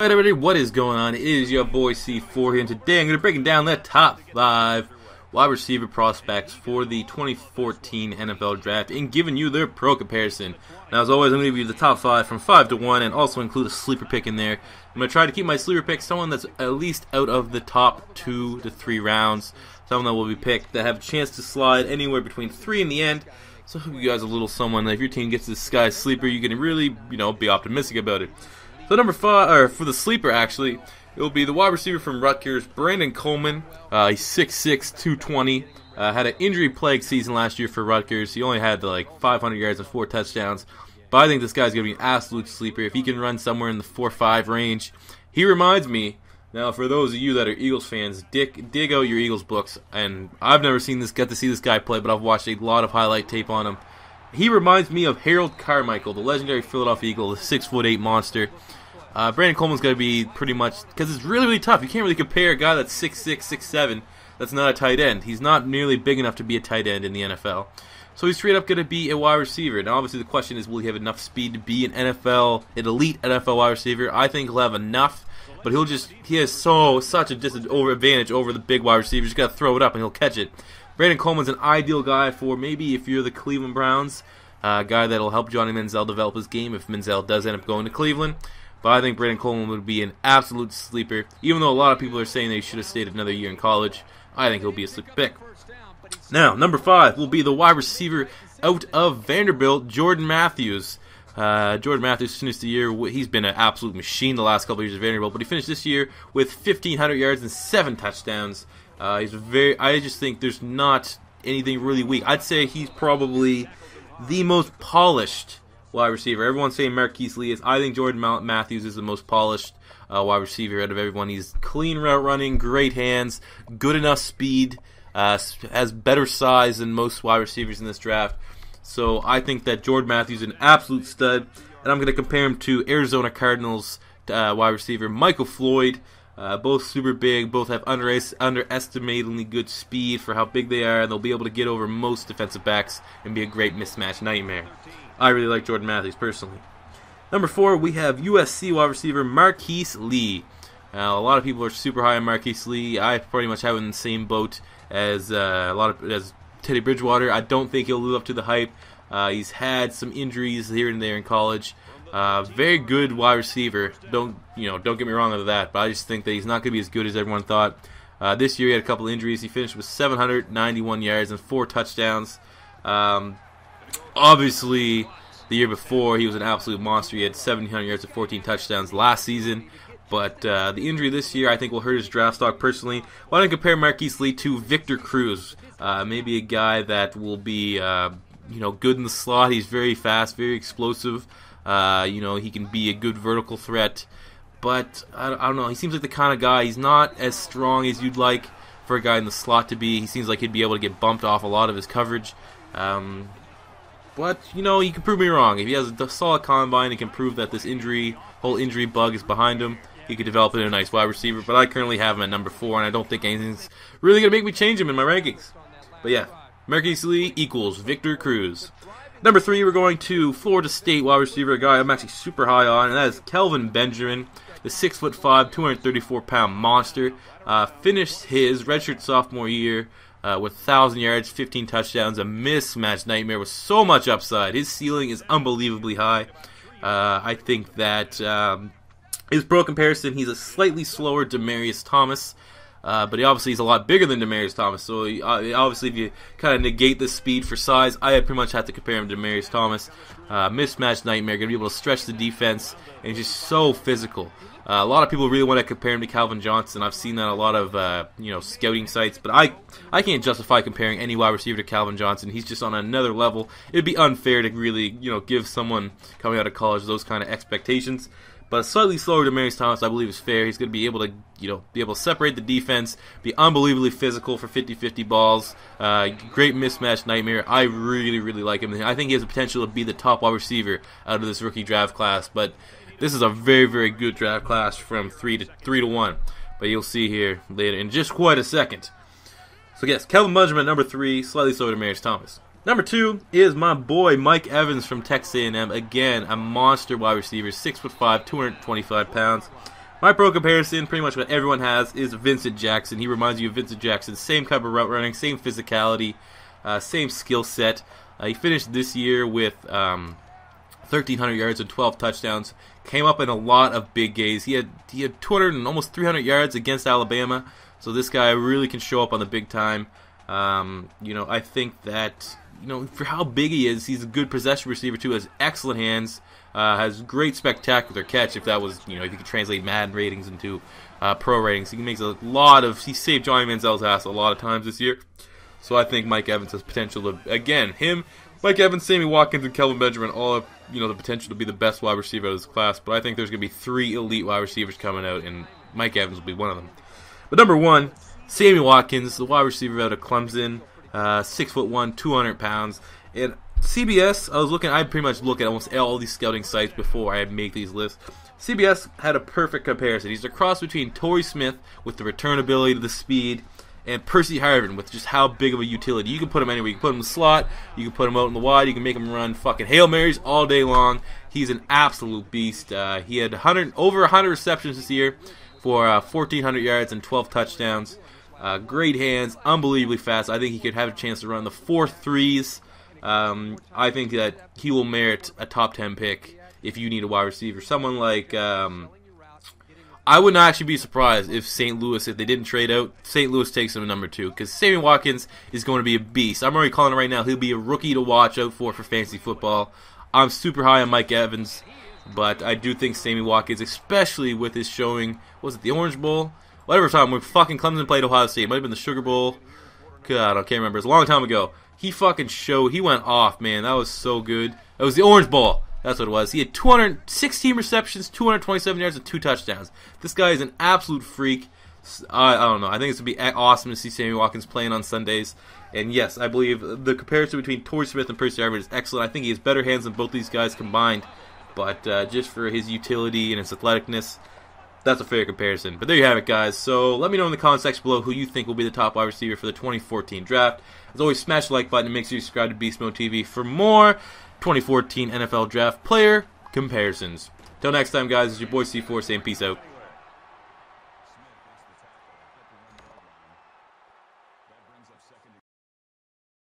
Alright everybody, what is going on? It is your boy C4 here, and today I'm going to be breaking down the top 5 wide receiver prospects for the 2014 NFL Draft and giving you their pro comparison. Now as always, I'm going to give you the top 5 from 5 to 1 and also include a sleeper pick in there. I'm going to try to keep my sleeper pick someone that's at least out of the top 2 to 3 rounds. Someone that will be picked that have a chance to slide anywhere between 3 in the end. So I hope you guys a little someone that if your team gets this guy's sleeper, you can really, be optimistic about it. So number 5, or for the sleeper actually, it will be the wide receiver from Rutgers, Brandon Coleman. He's 6'6", 220. Had an injury-plagued season last year for Rutgers. He only had like 500 yards and 4 touchdowns. But I think this guy's going to be an absolute sleeper. If he can run somewhere in the 4-5 range, he reminds me. Now, for those of you that are Eagles fans, dig out your Eagles books. And I've never got to see this guy play, but I've watched a lot of highlight tape on him. He reminds me of Harold Carmichael, the legendary Philadelphia Eagle, the 6'8" monster. Brandon Coleman's going to be pretty much, because it's really, really tough. You can't really compare a guy that's 6'6", 6'7", that's not a tight end. He's not nearly big enough to be a tight end in the NFL. So he's straight up going to be a wide receiver. Now, obviously, the question is, will he have enough speed to be an elite NFL wide receiver? I think he'll have enough, but he has such a advantage over the big wide receivers. You just got to throw it up and he'll catch it. Brandon Coleman's an ideal guy for maybe if you're the Cleveland Browns, a guy that'll help Johnny Manziel develop his game if Manziel does end up going to Cleveland. But I think Brandon Coleman would be an absolute sleeper. Even though a lot of people are saying that he should have stayed another year in college, I think he'll be a sleeper pick. Now, number 5 will be the wide receiver out of Vanderbilt, Jordan Matthews. Jordan Matthews finished the year, he's been an absolute machine the last couple of years at Vanderbilt, but he finished this year with 1,500 yards and 7 touchdowns. I just think there's not anything really weak. I'd say he's probably the most polished wide receiver. Everyone's saying Marqise Lee is. I think Jordan Matthews is the most polished wide receiver out of everyone. He's clean route running, great hands, good enough speed, has better size than most wide receivers in this draft. So I think that Jordan Matthews is an absolute stud, and I'm going to compare him to Arizona Cardinals wide receiver Michael Floyd. Both super big, both have underestimatedly good speed for how big they are, and they'll be able to get over most defensive backs and be a great mismatch nightmare. I really like Jordan Matthews personally. Number 4, we have USC wide receiver Marqise Lee. A lot of people are super high on Marqise Lee. I pretty much have him in the same boat as Teddy Bridgewater. I don't think he'll live up to the hype. He's had some injuries here and there in college. Very good wide receiver. Don't get me wrong with that, but I just think that he's not going to be as good as everyone thought. This year he had a couple injuries. He finished with 791 yards and 4 touchdowns. Obviously, the year before he was an absolute monster. He had 700 yards and 14 touchdowns last season. But the injury this year I think will hurt his draft stock personally. Why don't I compare Marqise Lee to Victor Cruz? Maybe a guy that will be good in the slot. He's very fast, very explosive. He can be a good vertical threat, but I don't know. He seems like the kind of guy. He's not as strong as you'd like for a guy in the slot to be. He seems like he'd be able to get bumped off a lot of his coverage. But he can prove me wrong. If he has a solid combine, he can prove that this whole injury bug is behind him. He could develop into a nice wide receiver. But I currently have him at number 4, and I don't think anything's really gonna make me change him in my rankings. But yeah, Marqise Lee equals Victor Cruz. Number 3, we're going to Florida State wide receiver, a guy I'm actually super high on, and that is Kelvin Benjamin, the 6'5", 234-pound monster. Finished his redshirt sophomore year with 1,000 yards, 15 touchdowns, a mismatch nightmare with so much upside. His ceiling is unbelievably high. I think that his pro comparison, he's a slightly slower Demaryius Thomas. But he obviously is a lot bigger than Demaryius Thomas, so obviously if you kind of negate the speed for size, I pretty much have to compare him to Demaryius Thomas. Mismatch nightmare, going to be able to stretch the defense, and just so physical. A lot of people really want to compare him to Calvin Johnson. I've seen that on a lot of scouting sites, but I can't justify comparing any wide receiver to Calvin Johnson. He's just on another level. It'd be unfair to really give someone coming out of college those kind of expectations. But a slightly slower Demaryius Thomas, I believe, is fair. He's going to be able to separate the defense, be unbelievably physical for 50-50 balls. Great mismatch nightmare. I really, really like him. I think he has the potential to be the top wide receiver out of this rookie draft class. But this is a very, very good draft class from 3 to 1. But you'll see here later in just quite a second. So yes, Kelvin Benjamin, number 3, slightly slower Demaryius Thomas. Number 2 is my boy Mike Evans from Texas A&M. Again, a monster wide receiver, 6'5", 225 pounds. My pro comparison, pretty much what everyone has, is Vincent Jackson. He reminds you of Vincent Jackson. Same type of route running, same physicality, same skill set. He finished this year with 1,300 yards and 12 touchdowns. Came up in a lot of big games. He had 200 and almost 300 yards against Alabama. So this guy really can show up on the big time. I think that for how big he is, he's a good possession receiver too. Has excellent hands. Has great spectacular catch. If that was if you could translate Madden ratings into pro ratings, he makes a lot of. He saved Johnny Manziel's ass a lot of times this year. So I think Mike Evans has potential to Mike Evans, Sammy Watkins, and Kelvin Benjamin all have the potential to be the best wide receiver of this class. But I think there's going to be 3 elite wide receivers coming out, and Mike Evans will be one of them. But number 1, Sammy Watkins, the wide receiver out of Clemson, 6'1", 200 pounds. And CBS, I pretty much look at almost all these scouting sites before I make these lists. CBS had a perfect comparison. He's a cross between Torrey Smith with the return ability, the speed, and Percy Harvin with just how big of a utility. You can put him anywhere. You can put him in the slot. You can put him out in the wide. You can make him run fucking Hail Marys all day long. He's an absolute beast. He had over 100 receptions this year for 1,400 yards and 12 touchdowns. Great hands, unbelievably fast. I think he could have a chance to run the 4.3s. I think that he will merit a top 10 pick if you need a wide receiver. Someone like I would not actually be surprised if St. Louis, if they didn't trade out, St. Louis takes him at number 2, because Sammy Watkins is going to be a beast. I'm already calling it right now. He'll be a rookie to watch out for fantasy football. I'm super high on Mike Evans, but I do think Sammy Watkins, especially with his showing, was it the Orange Bowl? Whatever time when fucking Clemson played Ohio State. It might have been the Sugar Bowl. God, I can't remember. It's a long time ago. He fucking showed. He went off, man. That was so good. It was the Orange Bowl. That's what it was. He had 216 receptions, 227 yards, and 2 touchdowns. This guy is an absolute freak. I don't know. I think it's going to be awesome to see Sammy Watkins playing on Sundays. And yes, I believe the comparison between Torrey Smith and Percy Harvin is excellent. I think he has better hands than both these guys combined. But just for his utility and his athleticness, that's a fair comparison. But there you have it, guys. So let me know in the comment section below who you think will be the top wide receiver for the 2014 draft. As always, smash the like button and make sure you subscribe to Beast Mode TV for more 2014 NFL Draft player comparisons. Till next time, guys, it's your boy C4 saying peace out.